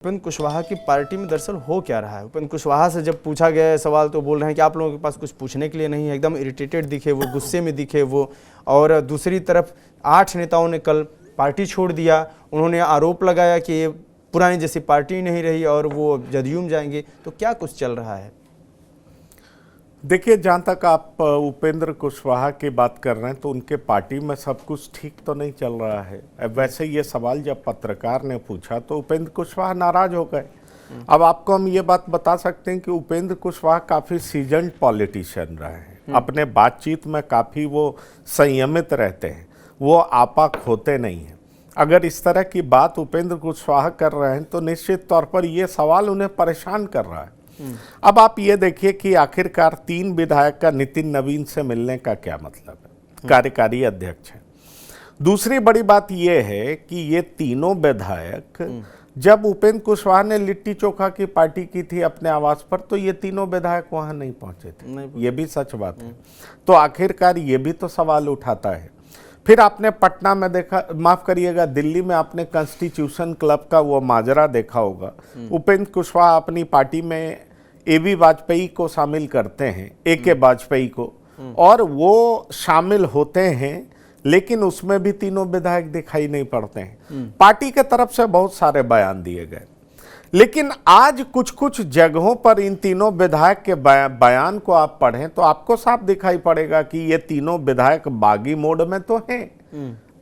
उपेंद्र कुशवाहा की पार्टी में दरअसल हो क्या रहा है। उपेंद्र कुशवाहा से जब पूछा गया है सवाल तो बोल रहे हैं कि आप लोगों के पास कुछ पूछने के लिए नहीं है। एकदम इरिटेटेड दिखे वो, गुस्से में दिखे वो। और दूसरी तरफ 8 नेताओं ने कल पार्टी छोड़ दिया। उन्होंने आरोप लगाया कि ये पुरानी जैसी पार्टी नहीं रही और वो जदयू में जाएंगे। तो क्या कुछ चल रहा है? देखिए, जहाँ तक आप उपेंद्र कुशवाहा की बात कर रहे हैं तो उनके पार्टी में सब कुछ ठीक तो नहीं चल रहा है। वैसे ये सवाल जब पत्रकार ने पूछा तो उपेंद्र कुशवाहा नाराज हो गए। अब आपको हम ये बात बता सकते हैं कि उपेंद्र कुशवाहा काफ़ी सीजन्ड पॉलिटिशियन रहे हैं। अपने बातचीत में काफ़ी वो संयमित रहते हैं, वो आपा खोते नहीं हैं। अगर इस तरह की बात उपेंद्र कुशवाहा कर रहे हैं तो निश्चित तौर पर ये सवाल उन्हें परेशान कर रहा है। अब आप ये देखिए कि आखिरकार 3 विधायक का नितिन नवीन से मिलने का क्या मतलब है। कार्यकारी अध्यक्ष है। दूसरी बड़ी बात यह है कि ये तीनों विधायक जब उपेंद्र कुशवाहा ने लिट्टी चोखा की पार्टी की थी अपने आवास पर तो ये तीनों विधायक वहां नहीं पहुंचे थे। ये भी सच बात है। तो आखिरकार ये भी तो सवाल उठाता है। फिर आपने पटना में देखा, माफ करिएगा, दिल्ली में आपने कॉन्स्टिट्यूशन क्लब का वो माजरा देखा होगा। उपेंद्र कुशवाहा अपनी पार्टी में एबी वाजपेयी को शामिल करते हैं, ए.के. वाजपेयी को, और वो शामिल होते हैं, लेकिन उसमें भी तीनों विधायक दिखाई नहीं पड़ते हैं। पार्टी के तरफ से बहुत सारे बयान दिए गए, लेकिन आज कुछ कुछ जगहों पर इन तीनों विधायक के बयान को आप पढ़ें तो आपको साफ दिखाई पड़ेगा कि ये तीनों विधायक बागी मोड में तो हैं।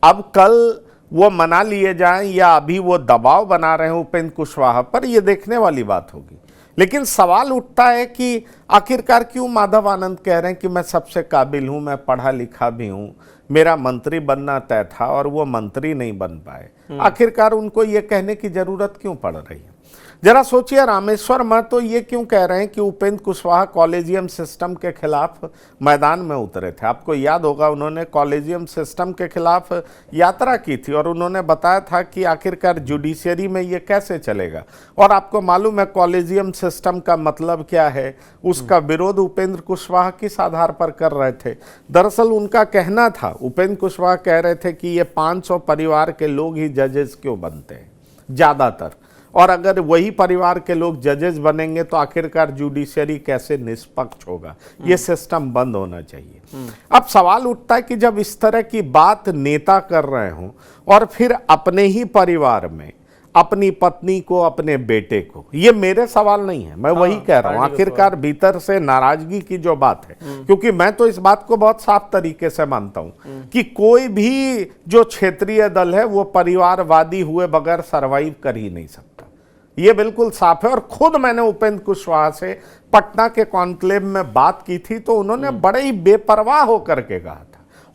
अब कल वो मना लिए जाएं या अभी वो दबाव बना रहे हैं उपेंद्र कुशवाहा पर, ये देखने वाली बात होगी। लेकिन सवाल उठता है कि आखिरकार क्यों माधव आनंद कह रहे हैं कि मैं सबसे काबिल हूं, मैं पढ़ा लिखा भी हूं, मेरा मंत्री बनना तय था और वो मंत्री नहीं बन पाए। आखिरकार उनको ये कहने की जरूरत क्यों पड़ रही है? जरा सोचिए, रामेश्वर में तो ये क्यों कह रहे हैं कि उपेंद्र कुशवाहा कॉलेजियम सिस्टम के खिलाफ मैदान में उतरे थे। आपको याद होगा उन्होंने कॉलेजियम सिस्टम के खिलाफ यात्रा की थी और उन्होंने बताया था कि आखिरकार जुडिशियरी में ये कैसे चलेगा। और आपको मालूम है कॉलेजियम सिस्टम का मतलब क्या है। उसका विरोध उपेंद्र कुशवाहा किस आधार पर कर रहे थे? दरअसल उनका कहना था, उपेंद्र कुशवाहा कह रहे थे कि ये 500 परिवार के लोग ही जजेस क्यों बनते हैं ज़्यादातर, और अगर वही परिवार के लोग जजेस बनेंगे तो आखिरकार जुडिशरी कैसे निष्पक्ष होगा। ये सिस्टम बंद होना चाहिए। अब सवाल उठता है कि जब इस तरह की बात नेता कर रहे हों और फिर अपने ही परिवार में अपनी पत्नी को, अपने बेटे को, ये मेरे सवाल नहीं है, मैं वही कह रहा हूं, आखिरकार भीतर से नाराजगी की जो बात है, क्योंकि मैं तो इस बात को बहुत साफ तरीके से मानता हूं कि कोई भी जो क्षेत्रीय दल है वो परिवारवादी हुए बगैर सरवाइव कर ही नहीं सकता। ये बिल्कुल साफ है। और खुद मैंने उपेंद्र कुशवाहा से पटना के कॉन्क्लेव में बात की थी तो उन्होंने बड़े ही बेपरवाह होकर के कहा था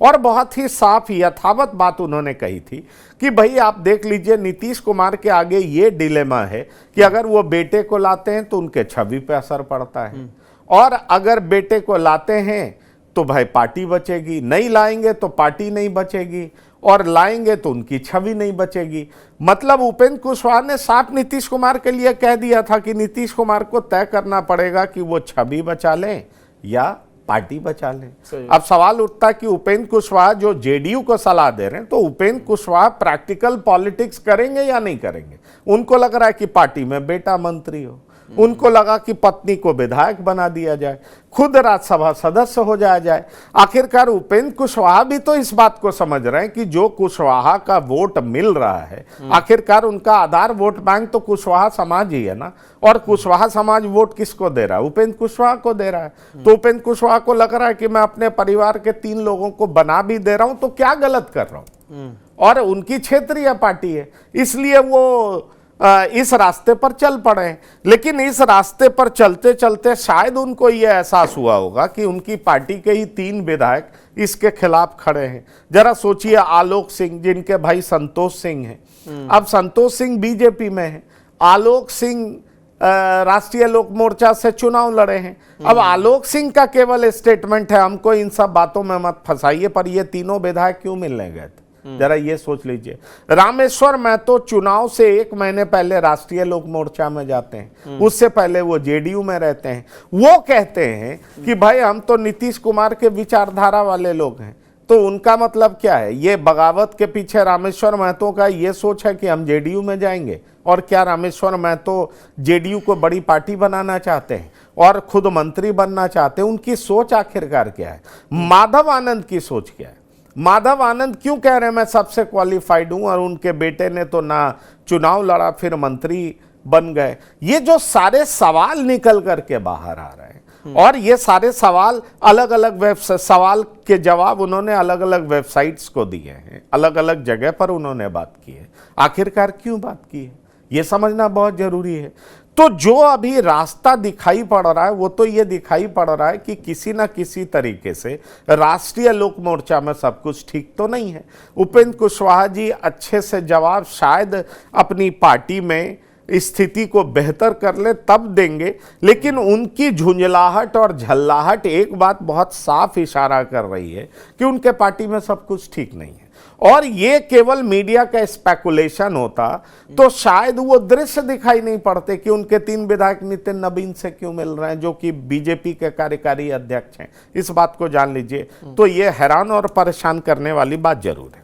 और बहुत ही साफ यथावत बात उन्होंने कही थी कि भाई आप देख लीजिए, नीतीश कुमार के आगे ये डिलेमा है कि अगर वो बेटे को लाते हैं तो उनके छवि पे असर पड़ता है, और अगर बेटे को लाते हैं तो भाई पार्टी बचेगी, नहीं लाएंगे तो पार्टी नहीं बचेगी, और लाएंगे तो उनकी छवि नहीं बचेगी। मतलब उपेंद्र कुशवाहा ने साफ नीतीश कुमार के लिए कह दिया था कि नीतीश कुमार को तय करना पड़ेगा कि वो छवि बचा लें या पार्टी बचा लें। अब सवाल उठता है कि उपेंद्र कुशवाहा जो जेडीयू को सलाह दे रहे हैं, तो उपेंद्र कुशवाहा प्रैक्टिकल पॉलिटिक्स करेंगे या नहीं करेंगे? उनको लग रहा है कि पार्टी में बेटा मंत्री हो, उनको लगा कि पत्नी को विधायक बना दिया जाए, खुद राज्यसभा सदस्य हो जाए। आखिरकार उपेंद्र कुशवाहा भी तो इस बात को समझ रहे हैं कि जो कुशवाहा का वोट मिल रहा है, आखिरकार उनका आधार वोट बैंक तो कुशवाहा समाज ही है ना, और कुशवाहा समाज वोट किसको दे रहा है? उपेंद्र कुशवाहा को दे रहा है। तो उपेंद्र कुशवाहा को लग रहा है कि मैं अपने परिवार के 3 लोगों को बना भी दे रहा हूं तो क्या गलत कर रहा हूं, और उनकी क्षेत्रीय पार्टी है, इसलिए वो इस रास्ते पर चल पड़े। लेकिन इस रास्ते पर चलते चलते शायद उनको यह एहसास हुआ होगा कि उनकी पार्टी के ही 3 विधायक इसके खिलाफ खड़े हैं। जरा सोचिए, आलोक सिंह जिनके भाई संतोष सिंह हैं, अब संतोष सिंह बीजेपी में है, आलोक सिंह राष्ट्रीय लोक मोर्चा से चुनाव लड़े हैं। अब आलोक सिंह का केवल स्टेटमेंट है हमको इन सब बातों में मत फंसाइए, पर ये तीनों विधायक क्यों मिलने गए थे? जरा ये सोच लीजिए। रामेश्वर में तो चुनाव से 1 महीने पहले राष्ट्रीय लोक मोर्चा में जाते हैं, उससे पहले वो जेडीयू में रहते हैं। वो कहते हैं कि भाई हम तो नीतीश कुमार के विचारधारा वाले लोग हैं, तो उनका मतलब क्या है? ये बगावत के पीछे रामेश्वर महतो का ये सोच है कि हम जेडीयू में जाएंगे, और क्या रामेश्वर महतो जेडीयू को बड़ी पार्टी बनाना चाहते हैं और खुद मंत्री बनना चाहते हैं? उनकी सोच आखिरकार क्या है? माधव आनंद की सोच क्या है? माधव आनंद क्यों कह रहे हैं मैं सबसे क्वालिफाइड हूं, और उनके बेटे ने तो ना चुनाव लड़ा फिर मंत्री बन गए? ये जो सारे सवाल निकल करके बाहर आ रहे हैं, और ये सारे सवाल अलग अलग सवाल के जवाब उन्होंने अलग अलग वेबसाइट्स को दिए हैं, अलग अलग जगह पर उन्होंने बात की है। आखिरकार क्यों बात की है, ये समझना बहुत जरूरी है। तो जो अभी रास्ता दिखाई पड़ रहा है वो तो ये दिखाई पड़ रहा है कि किसी ना किसी तरीके से राष्ट्रीय लोक मोर्चा में सब कुछ ठीक तो नहीं है। उपेंद्र कुशवाहा जी अच्छे से जवाब शायद अपनी पार्टी में स्थिति को बेहतर कर ले तब देंगे, लेकिन उनकी झुंझलाहट और झल्लाहट एक बात बहुत साफ इशारा कर रही है कि उनके पार्टी में सब कुछ ठीक नहीं है। और ये केवल मीडिया का स्पेकुलेशन होता तो शायद वो दृश्य दिखाई नहीं पड़ते कि उनके 3 विधायक नितिन नवीन से क्यों मिल रहे हैं, जो कि बीजेपी के कार्यकारी अध्यक्ष हैं। इस बात को जान लीजिए। तो ये हैरान और परेशान करने वाली बात जरूर है।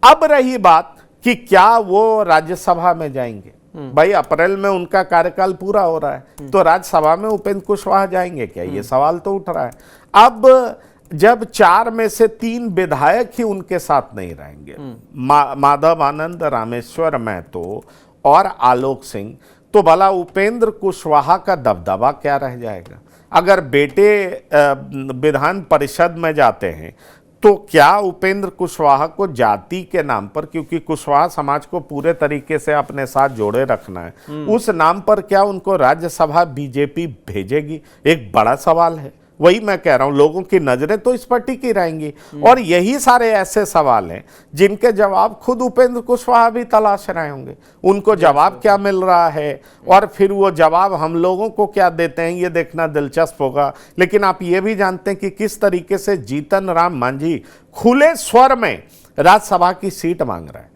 अब रही बात कि क्या वो राज्यसभा में जाएंगे। भाई अप्रैल में उनका कार्यकाल पूरा हो रहा है, तो राज्यसभा में उपेंद्र कुशवाहा जाएंगे क्या, ये सवाल तो उठ रहा है। अब जब 4 में से 3 विधायक ही उनके साथ नहीं रहेंगे, माधव आनंद, रामेश्वर महतो और आलोक सिंह, तो भला उपेंद्र कुशवाहा का दबदबा क्या रह जाएगा? अगर बेटे विधान परिषद में जाते हैं तो क्या उपेंद्र कुशवाहा को जाति के नाम पर, क्योंकि कुशवाहा समाज को पूरे तरीके से अपने साथ जोड़े रखना है, उस नाम पर क्या उनको राज्यसभा बीजेपी भेजेगी? एक बड़ा सवाल है। वही मैं कह रहा हूं, लोगों की नजरें तो इस पर टिकी रहेंगी, और यही सारे ऐसे सवाल हैं जिनके जवाब खुद उपेंद्र कुशवाहा भी तलाश रहे होंगे। उनको जवाब क्या मिल रहा है और फिर वो जवाब हम लोगों को क्या देते हैं, ये देखना दिलचस्प होगा। लेकिन आप ये भी जानते हैं कि किस तरीके से जीतन राम मांझी खुले स्वर में राज्यसभा की सीट मांग रहा है।